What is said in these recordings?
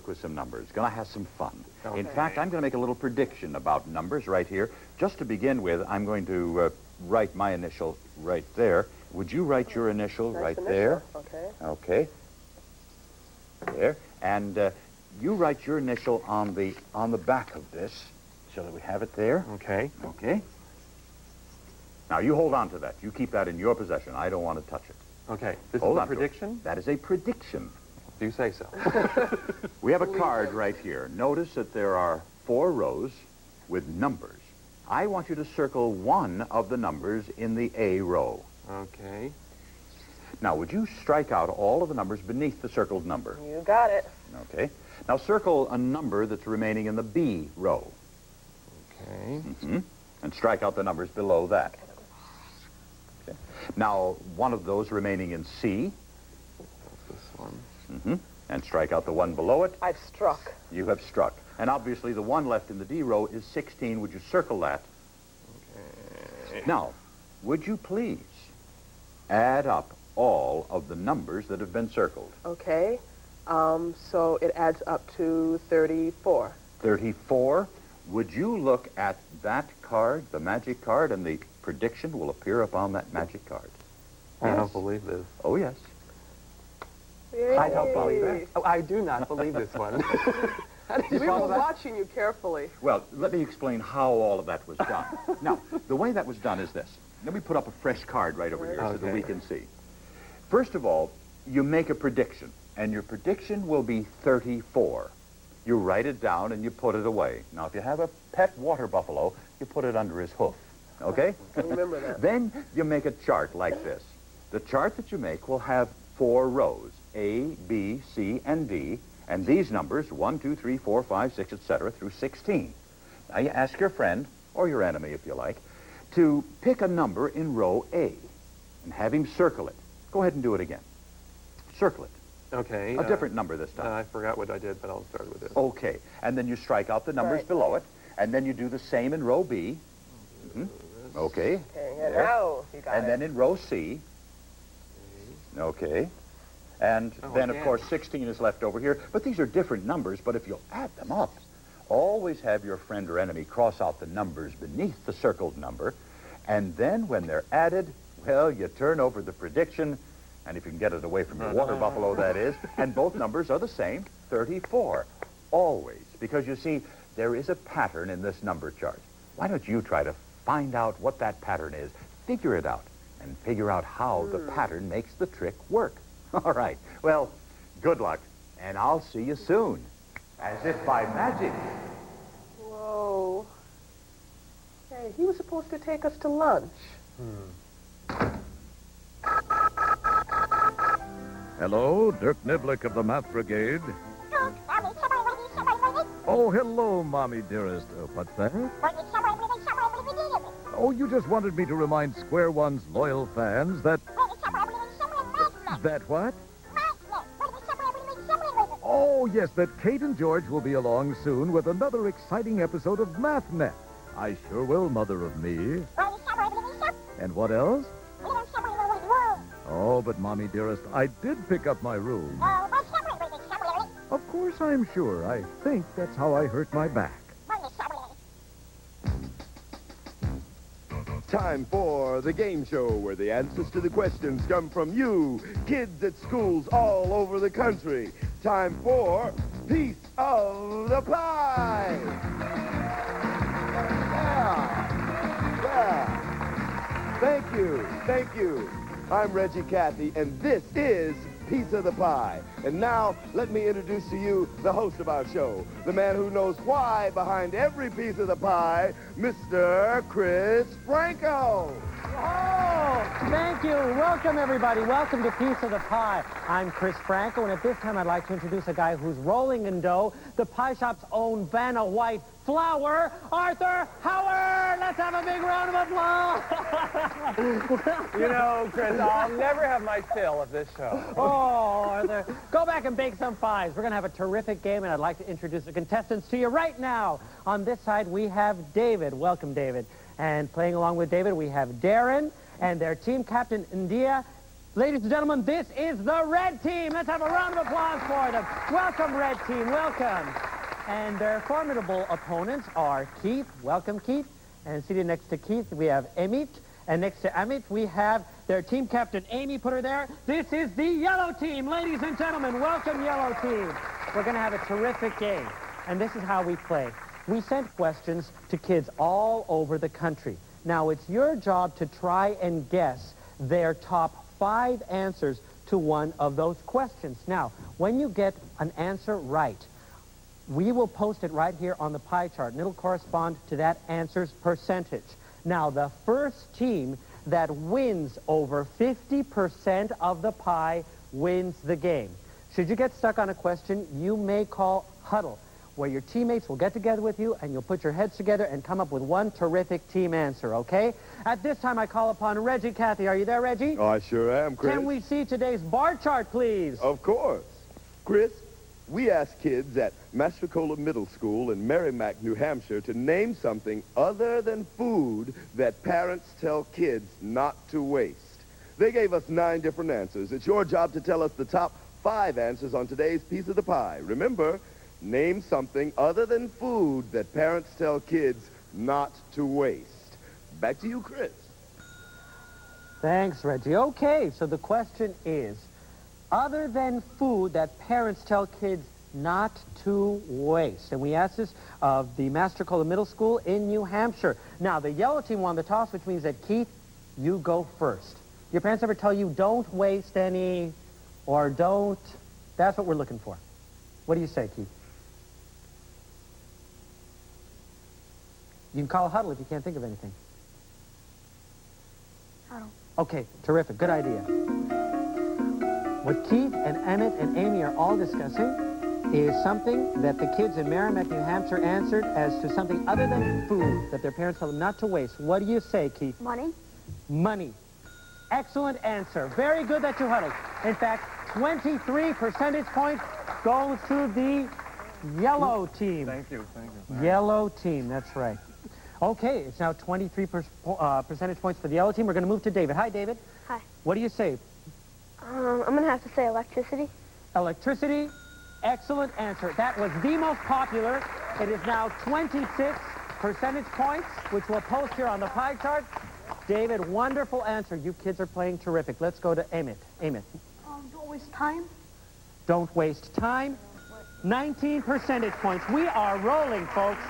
work with some numbers. Going to have some fun. Okay. In fact, I'm going to make a little prediction about numbers right here. Just to begin with, I'm going to write my initial right there. Would you write your initial right there? Okay. Okay. There. And you write your initial on the back of this, so that we have it there. Okay. Okay. Now, you hold on to that. You keep that in your possession. I don't want to touch it. Okay. This Hold is a on to it. prediction? That is a prediction. Do you say so? We have a card right here. Notice that there are 4 rows with numbers. I want you to circle one of the numbers in the A row. Okay. Now, would you strike out all of the numbers beneath the circled number? You got it. Okay. Now, circle a number that's remaining in the B row. Okay. And strike out the numbers below that. Okay. Now, one of those remaining in C. This one. And strike out the one below it. I've struck. You have struck. And obviously, the one left in the D row is 16. Would you circle that? Okay. Now, would you please add up all of the numbers that have been circled? Okay. So it adds up to 34. 34. Would you look at that card, the magic card, and the prediction will appear upon that magic card? I don't believe this. Oh, yes. Yay. I don't believe that. Oh, I do not believe this one. How did you We follow were that? watching you carefully. Well, let me explain how all of that was done. Now, the way that was done is this. Let me put up a fresh card right over here so that Okay. we can see. First of all, you make a prediction, and your prediction will be 34. You write it down and you put it away. Now, if you have a pet water buffalo, you put it under his hoof, okay? Remember that. Then you make a chart like this. The chart that you make will have 4 rows, A, B, C, and D, and these numbers, 1, 2, 3, 4, 5, 6, etc., through 16. Now, you ask your friend, or your enemy if you like, to pick a number in row A and have him circle it. Go ahead and do it again. Circle it. Okay. A different number this time. I forgot what I did, but I'll start with this. Okay. And then you strike out the numbers Right. below it, and then you do the same in row B. Okay. Okay, There. now you got And it. then in row C. Okay. And then, of again. course, 16 is left over here. But these are different numbers, but if you'll add them up, always have your friend or enemy cross out the numbers beneath the circled number, and then when they're added, well, you turn over the prediction, and if you can get it away from your water buffalo, that is, and both numbers are the same, 34. Always. Because, you see, there is a pattern in this number chart. Why don't you try to find out what that pattern is, figure it out, and figure out how the pattern makes the trick work. All right. Well, good luck, and I'll see you soon. As if by magic. Whoa. Hey, he was supposed to take us to lunch. Hello, Dirk Niblick of the Math Brigade. Oh, hello, Mommy dearest. What's that? Oh, you just wanted me to remind Square One's loyal fans that... That what? Oh, yes, that Kate and George will be along soon with another exciting episode of Mathnet. I sure will, mother of me. And what else? Oh, but, Mommy dearest, I did pick up my room. Of course I'm sure. I think that's how I hurt my back. Time for the game show where the answers to the questions come from you, kids at schools all over the country. Time for Piece of the Pie. Yeah. Thank you. I'm Reggie Cathy, and this is Piece of the Pie. And now, let me introduce to you the host of our show, the man who knows why behind every piece of the pie, Mr. Chris Franco. Oh, thank you. Welcome, everybody. Welcome to Piece of the Pie. I'm Chris Franco, and at this time I'd like to introduce a guy who's rolling in dough, the pie shop's own Vanna White flower, Arthur Howard. Let's have a big round of applause. You know, Chris, I'll never have my fill of this show. Oh, Arthur, go back and bake some pies. We're going to have a terrific game, and I'd like to introduce the contestants to you right now. On this side, we have David. Welcome, David. And playing along with David, we have Darren and their team captain, India. Ladies and gentlemen, this is the red team. Let's have a round of applause for them. Welcome, red team. Welcome. And their formidable opponents are Keith. Welcome, Keith. And seated next to Keith, we have Amit. And next to Amit, we have their team captain, Amy. Put her there. This is the yellow team. Ladies and gentlemen, welcome, yellow team. We're going to have a terrific game. And this is how we play. We sent questions to kids all over the country. Now, it's your job to try and guess their top 5 answers to one of those questions. Now, when you get an answer right, we will post it right here on the pie chart, and it'll correspond to that answer's percentage. Now, the first team that wins over 50% of the pie wins the game. Should you get stuck on a question, you may call huddle, where your teammates will get together with you and you'll put your heads together and come up with one terrific team answer, okay? At this time, I call upon Reggie Cathy. Are you there, Reggie? Oh, I sure am, Chris. Can we see today's bar chart, please? Of course. Chris, we asked kids at Mastrocola Middle School in Merrimack, New Hampshire, to name something other than food that parents tell kids not to waste. They gave us 9 different answers. It's your job to tell us the top 5 answers on today's piece of the pie. Remember, name something other than food that parents tell kids not to waste. Back to you, Chris. Thanks, Reggie. Okay, so the question is, other than food that parents tell kids not to waste. And we asked this of the Mastrocola Middle School in New Hampshire. Now, the yellow team won the toss, which means that, Keith, you go first. Your parents ever tell you don't waste any or don't? That's what we're looking for. What do you say, Keith? You can call a huddle if you can't think of anything. Huddle. Okay, terrific. Good idea. What Keith and Emmett and Amy are all discussing is something that the kids in Merrimack, New Hampshire answered as to something other than food that their parents told them not to waste. What do you say, Keith? Money. Money. Excellent answer. Very good that you huddled. In fact, 23 percentage points goes to the yellow team. Thank you. Yellow team, that's right. Okay, it's now 23 percentage points for the yellow team. We're going to move to David. Hi, David. Hi. What do you say? I'm going to have to say electricity. Electricity. Excellent answer. That was the most popular. It is now 26 percentage points, which we'll post here on the pie chart. David, wonderful answer. You kids are playing terrific. Let's go to Amit. Amit. Don't waste time. Don't waste time. 19 percentage points. We are rolling, folks.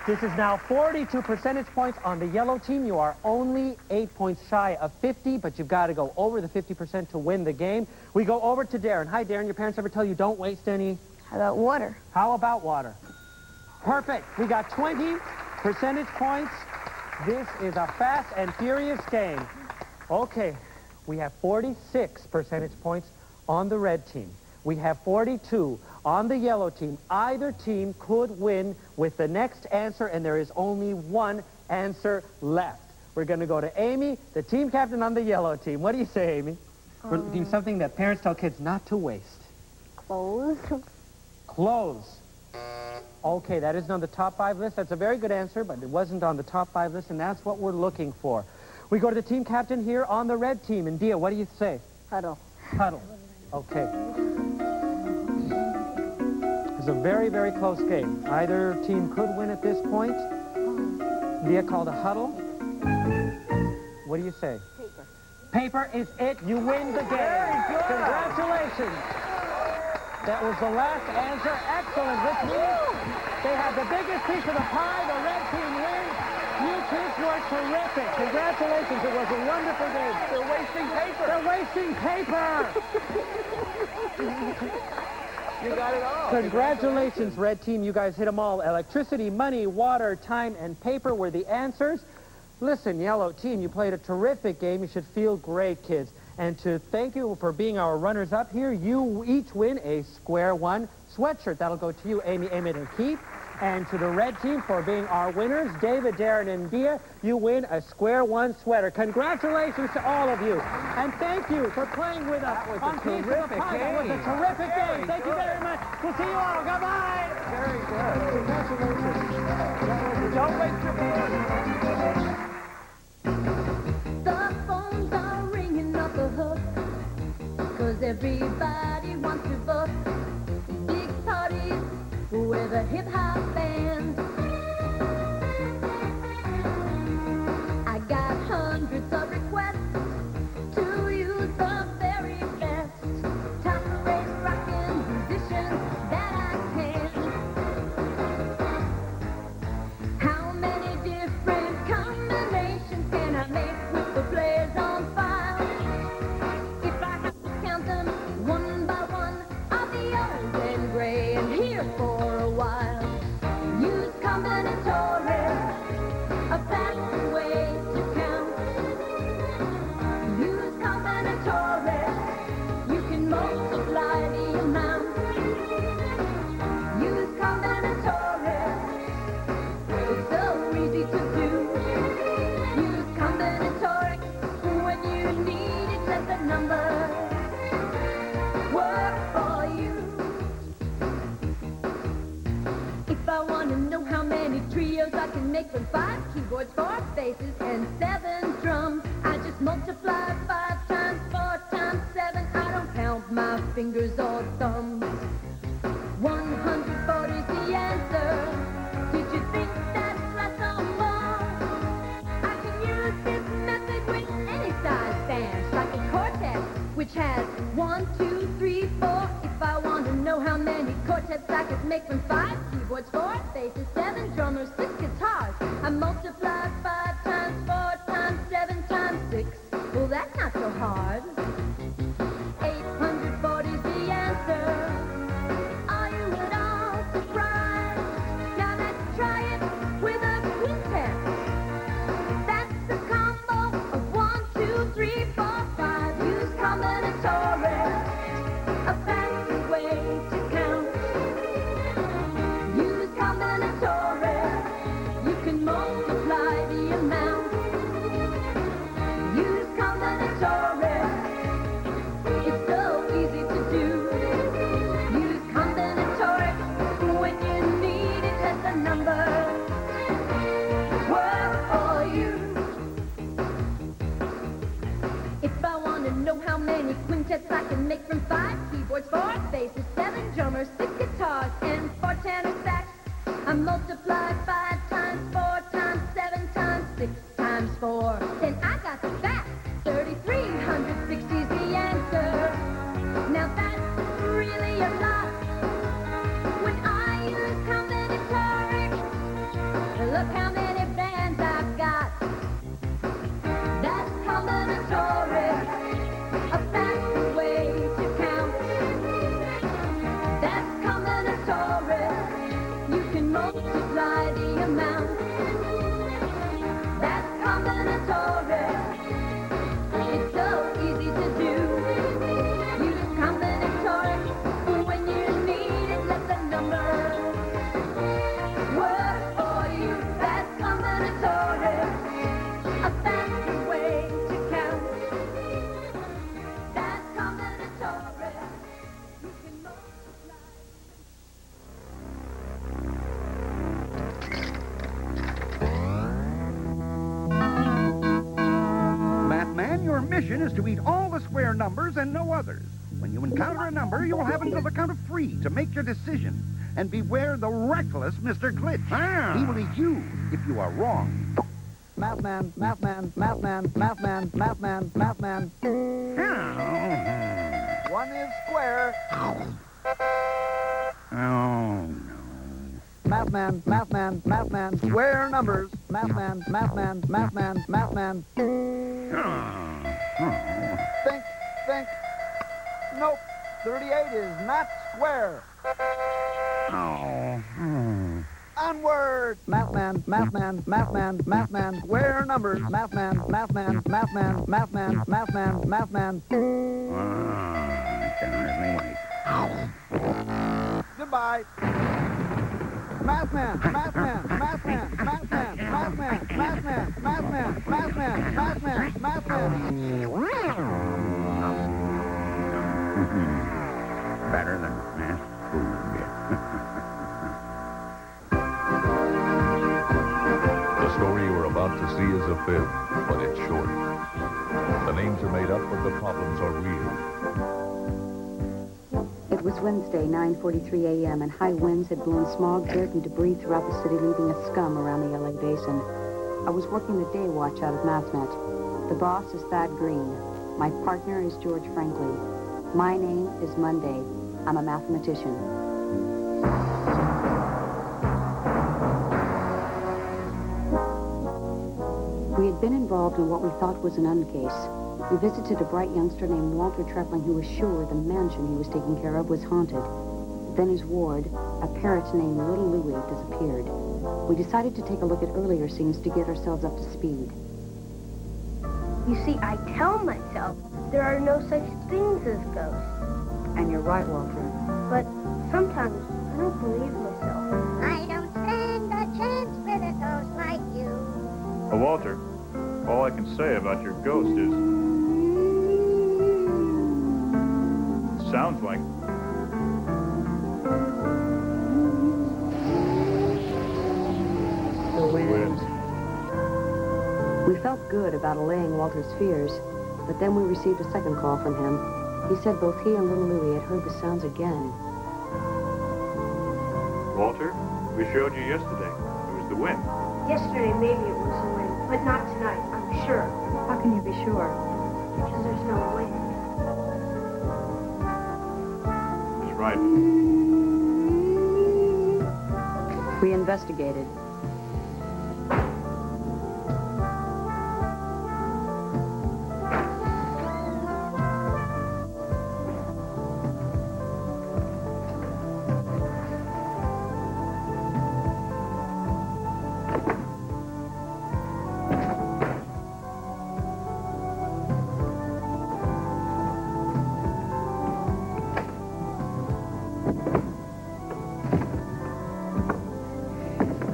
This is now 42 percentage points on the yellow team. You are only 8 points shy of 50, but you've got to go over the 50% to win the game. We go over to Darren. Hi, Darren. Your parents ever tell you don't waste any? How about water? How about water? Perfect. We got 20 percentage points. This is a fast and furious game. Okay, we have 46 percentage points on the red team. We have 42 on the yellow team. Either team could win with the next answer, and there is only one answer left. We're going to go to Amy, the team captain on the yellow team. What do you say, Amy? We're doing something that parents tell kids not to waste. Clothes. Clothes. Okay, that isn't on the top 5 list. That's a very good answer, but it wasn't on the top 5 list, and that's what we're looking for. We go to the team captain here on the red team. And Dia, what do you say? Huddle. Huddle. Okay. It's a very, very close game. Either team could win at this point. Dia called a huddle. What do you say? Paper. Paper is it. You win the game. Very good. Congratulations. That was the last answer. Excellent. Which means they have the biggest piece of the pie. The red team wins. You kids were terrific. Congratulations. It was a wonderful game. They're wasting paper. They're wasting paper. You got it all. Congratulations, red team. You guys hit them all. Electricity, money, water, time, and paper were the answers. Listen, yellow team, you played a terrific game. You should feel great, kids. And to thank you for being our runners-up here, you each win a Square One sweatshirt. That'll go to you, Amy, Emmett, and Keith. And to the red team for being our winners, David, Darren, and Dia, you win a Square One sweater. Congratulations to all of you. And thank you for playing with us on Piece of the Pie. That was a terrific game. Thank you very much. We'll see you all. Goodbye. Very good. Congratulations. Don't waste your food. The phones are ringing up the hook. everybody wants to book big parties with a hip-hop band. I got hundreds of requests to use the very best top-rate rockin' musicians that I can. How many different combinations can I make with the players on file? If I have to count them one by one, I'll be old and gray and here for a while. Use combinatorics, a fast way to count. Use combinatorics, you can multiply the amount. Use combinatorics, it's so easy to do. Use combinatorics when you need it, let the numbers work for you. If I want to know how many trios I can make from 5 keyboards, 4 basses, and 7 drums, I just multiply 5 times 4 times 7. I don't count my fingers or thumbs. 140 is the answer. Did you think that's less or more? I can use this method with any size band, like a quartet, which has 1, 2, 3, 4. If I want to know how many quartets I could make from 5 keyboards, 4 basses, 7 drummers, 6 guitars, I multiply 5 times 4 times 7 times 6. Well, that's not so hard. 840 is the answer. Are you at all surprised? Now let's try it with a quintet. That's a combo of 1, 2, 3, 4, 5. Use combinatorics, a fancy way to count. Use combinatorics, you can multiply the amount. Use combinatorics, it's so easy to do. Use combinatorics when you need it, let the numbers work for you. If I want to know how many quintets I can make from 5 keyboards, 4 basses, 7 drummers, 6 guitars, and 4 tenor sax, I multiply 5 times 4 times 7 times 6 times 4. Then I got the facts. 3,360 is the answer. Now that's really a lot. When I use combinatorics, look how many bands I've got. That's combinatorics, a fancy way to count. That's combinatorics, you can multiply the amount. That's combinatorics, it's so easy to do. Use combinatorics when you need it, let the numbers work for you. That's combinatorics, a fancy way to count. That's combinatorics, you can multiply. Mathman, your mission is to eat all the square numbers and no others. When you encounter a number, you will have until the count of 3 to make your decision. And beware the reckless Mr. Glitch. He will eat you if you are wrong. Mathman, Mathman, Mathman, Mathman, Mathman, Mathman. 1 is square. Oh, no. Mathman, Mathman, Mathman. Square numbers. Mathman, Mathman, Mathman, Mathman. Think. Nope. 38 is not square. Onward! Mathman, Mathman, Mathman, Mathman. Square numbers. Mathman, Mathman, Mathman, Mathman, Mathman, Mathman. I can hardly wait. Goodbye. Mathman, Mathman, Mathman, Mathman, Mathman, Mathman, Mathman, Mathman, Mathman, Mathman. Better than fast food. The story you're about to see is a fib, but it's short. The names are made up, but the problems are real. was Wednesday, 9:43 a.m., and high winds had blown smog, dirt, and debris throughout the city, leaving a scum around the L.A. basin. I was working the day watch out of Mathnet. The boss is Thad Green. My partner is George Franklin. My name is Monday. I'm a mathematician. We had been involved in what we thought was an uncase. We visited a bright youngster named Walter Trepling who was sure the mansion he was taking care of was haunted. Then his ward, a parrot named Little Louie, disappeared. We decided to take a look at earlier scenes to get ourselves up to speed. You see, I tell myself there are no such things as ghosts. And you're right, Walter. But sometimes I don't believe myself. I don't stand a chance with a ghost like you. Well, Walter, all I can say about your ghost is... sounds like... The wind. We felt good about allaying Walter's fears, but then we received a second call from him. He said both he and Little Louie had heard the sounds again. Walter, we showed you yesterday. It was the wind. Yesterday, maybe it was the wind, but not tonight, I'm sure. How can you be sure? Because there's no wind. He's right. We investigated.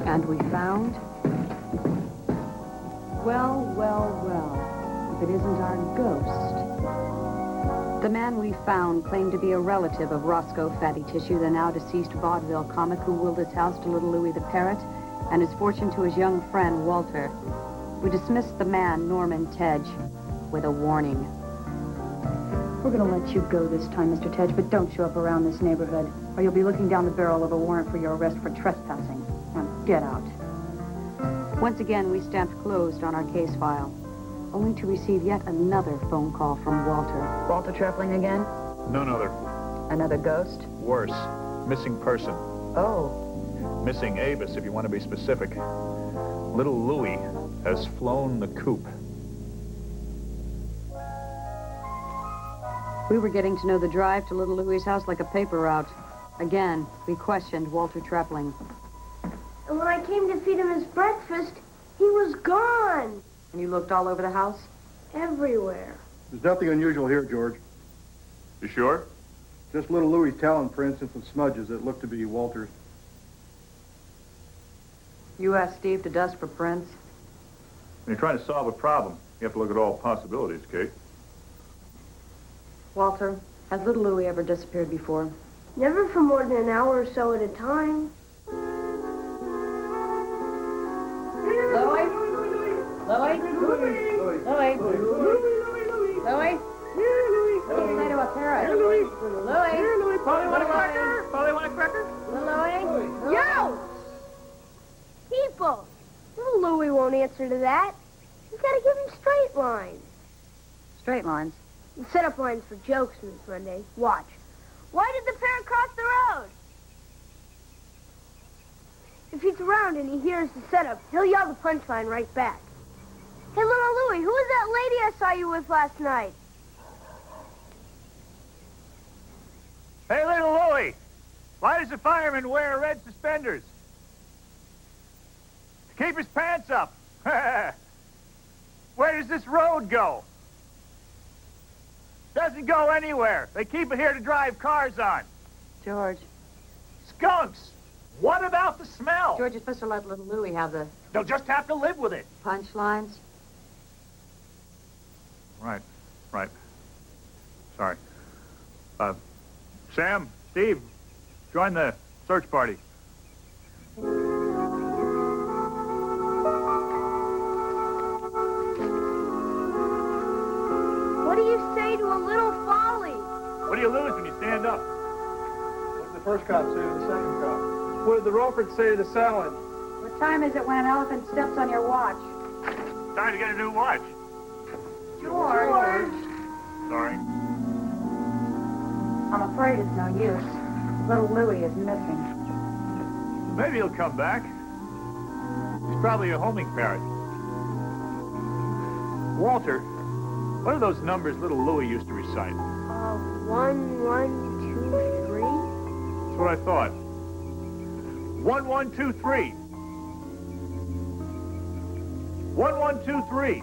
And we found... Well, if it isn't our ghost. The man we found claimed to be a relative of Roscoe Fatty Tissue, the now deceased vaudeville comic who willed his house to Little Louie the Parrot and his fortune to his young friend, Walter. We dismissed the man, Norman Tedge, with a warning. We're going to let you go this time, Mr. Tedge, but don't show up around this neighborhood, or you'll be looking down the barrel of a warrant for your arrest for trespassing. Now, get out. Once again, we stamped closed on our case file, only to receive yet another phone call from Walter. Walter Trepling again? None other. Another ghost? Worse. Missing person. Oh. Missing Avis, if you want to be specific. Little Louie has flown the coop. We were getting to know the drive to Little Louie's house like a paper route. Again, we questioned Walter Trepling. And when I came to feed him his breakfast, he was gone. And you looked all over the house? Everywhere. There's nothing unusual here, George. You sure? Just Little Louie's talon prints and some smudges that look to be Walter's. You asked Steve to dust for prints? When you're trying to solve a problem, you have to look at all possibilities, Kate. Walter, has Little Louie ever disappeared before? Never for more than an hour or so at a time. Louie? Louie? Louie? Louie? What do you say to a parrot? Louie? Polly, want a cracker? Polly, want a cracker? Louie? Yo! People! Little Louie won't answer to that. You gotta give him straight lines. Straight lines? And set up lines for jokes, Miss Monday. Watch. Why did the parrot cross the road? If he's around and he hears the setup, he'll yell the punchline right back. Hey, Little Louie, who was that lady I saw you with last night? Hey, Little Louie, why does the fireman wear red suspenders? To keep his pants up. Where does this road go? Doesn't go anywhere. They keep it here to drive cars on. George. Skunks! What about the smell? George, you're supposed to let Little Louie have the... They'll just have to live with it. punchlines? Right. Sorry. Sam, Steve, join the search party. What do you say to a little folly? What do you lose when you stand up? the first cop say to the second cop? What did the Roperts say to the salad? What time is it when an elephant steps on your watch? Time to get a new watch. George. Sorry. I'm afraid it's no use. Little Louie is missing. Maybe he'll come back. He's probably a homing parrot. Walter, what are those numbers little Louie used to recite? 1, 1, 2, 3. That's what I thought. 1, 1, 2, 3. 1, 1, 2, 3.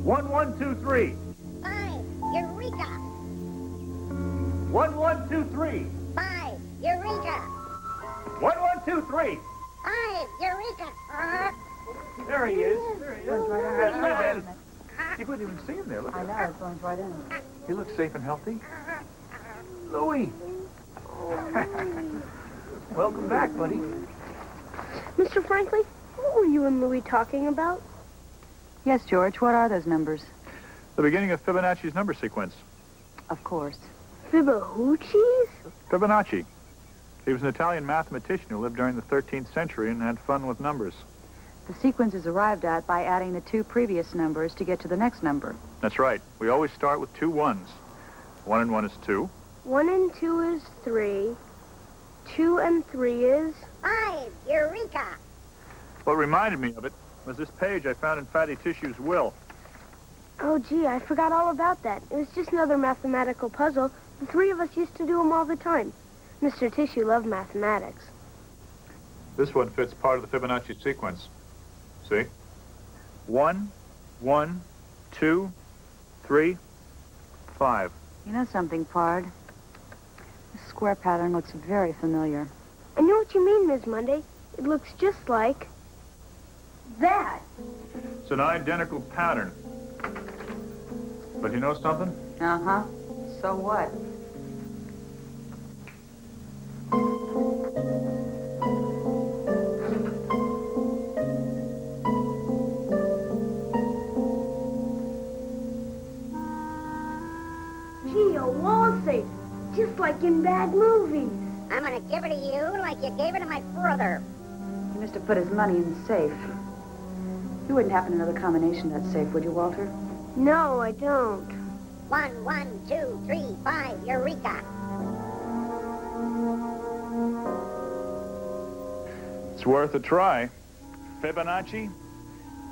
1, 1, 2, 3. 5, Eureka! 1, 1, 2, 3. 5, Eureka! 1, 1, 2, 3. 5, Eureka! There he is. There he is. Right in. You couldn't even see him there. Look I at know, him. it's going right in. He looks safe and healthy. Louie. Welcome back, buddy. Mr. Franklin, what were you and Louie talking about? Yes, George, what are those numbers? The beginning of Fibonacci's number sequence. Of course. Fibonacci's? Fibonacci. He was an Italian mathematician who lived during the 13th century and had fun with numbers. The sequence is arrived at by adding the two previous numbers to get to the next number. That's right. We always start with two ones. 1 and 1 is 2. 1 and 2 is 3. 2 and 3 is... 5, Eureka! What reminded me of it was this page I found in Fatty Tissue's will. Oh, gee, I forgot all about that. It was just another mathematical puzzle. The three of us used to do them all the time. Mr. Tissue loved mathematics. This one fits part of the Fibonacci sequence. See? 1, 1, 2, 3, 5. You know something, Pard? The square pattern looks very familiar. I know what you mean, Ms. Monday. It looks just like... that. It's an identical pattern. But you know something? Uh-huh. So what? Gee, a wall safe. Just like in bad movies. I'm gonna give it to you like you gave it to my brother. He must have put his money in the safe. You wouldn't happen to know the combination of that safe, would you, Walter? No, I don't. 1, 1, 2, 3, 5, Eureka! It's worth a try. Fibonacci,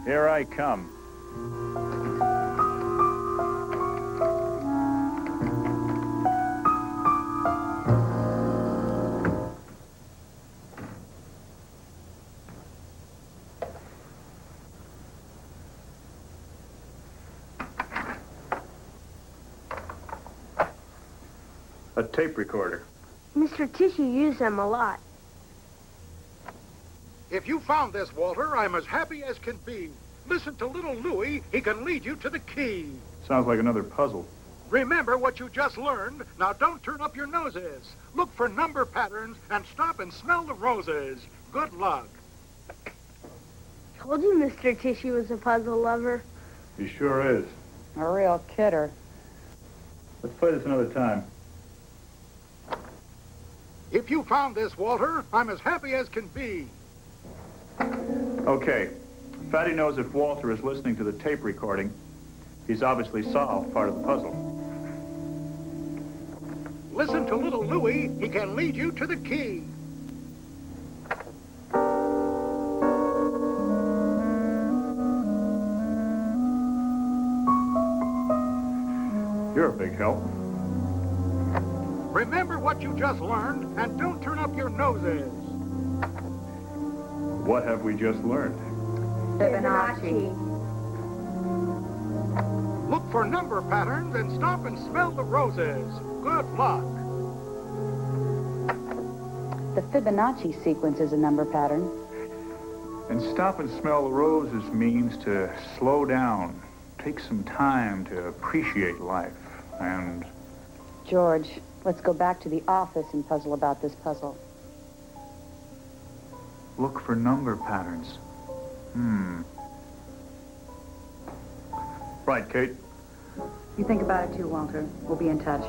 here I come. A tape recorder. Mr. Tissue used them a lot. If you found this, Walter, I'm as happy as can be. Listen to little Louie. He can lead you to the key. Sounds like another puzzle. Remember what you just learned. Now don't turn up your noses. Look for number patterns and stop and smell the roses. Good luck. Told you Mr. Tissue was a puzzle lover. He sure is. A real kidder. Let's play this another time. If you found this, Walter, I'm as happy as can be. Okay. Fatty knows if Walter is listening to the tape recording, he's obviously solved part of the puzzle. Listen to little Louie. He can lead you to the key. You're a big help. Remember what you just learned and don't turn up your noses. What have we just learned? Fibonacci. Look for number patterns and stop and smell the roses. Good luck. The Fibonacci sequence is a number pattern. And stop and smell the roses means to slow down, take some time to appreciate life, and... George, let's go back to the office and puzzle about this puzzle. look for number patterns. Right, Kate. You think about it too, Walter. We'll be in touch.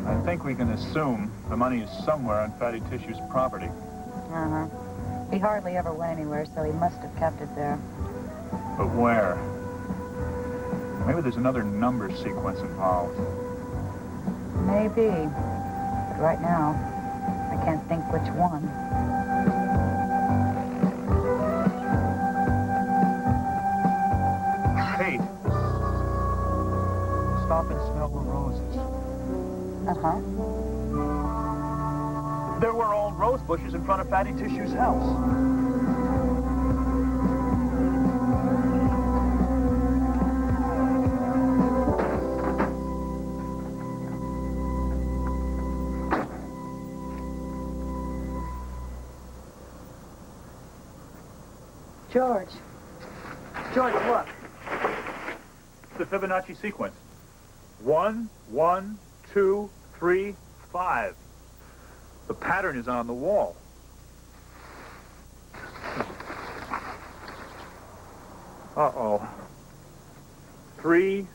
I think we can assume the money is somewhere on Fatty Tissue's property. Uh-huh. He hardly ever went anywhere, so he must have kept it there. But where? Maybe there's another number sequence involved. Maybe. But right now, I can't think which one. Kate. Stop and smell the roses. Uh-huh. There were old rose bushes in front of Fatty Tissue's house. George. George, look. The Fibonacci sequence. 1, 1, 2, 3, 5. The pattern is on the wall. Uh-oh. 3,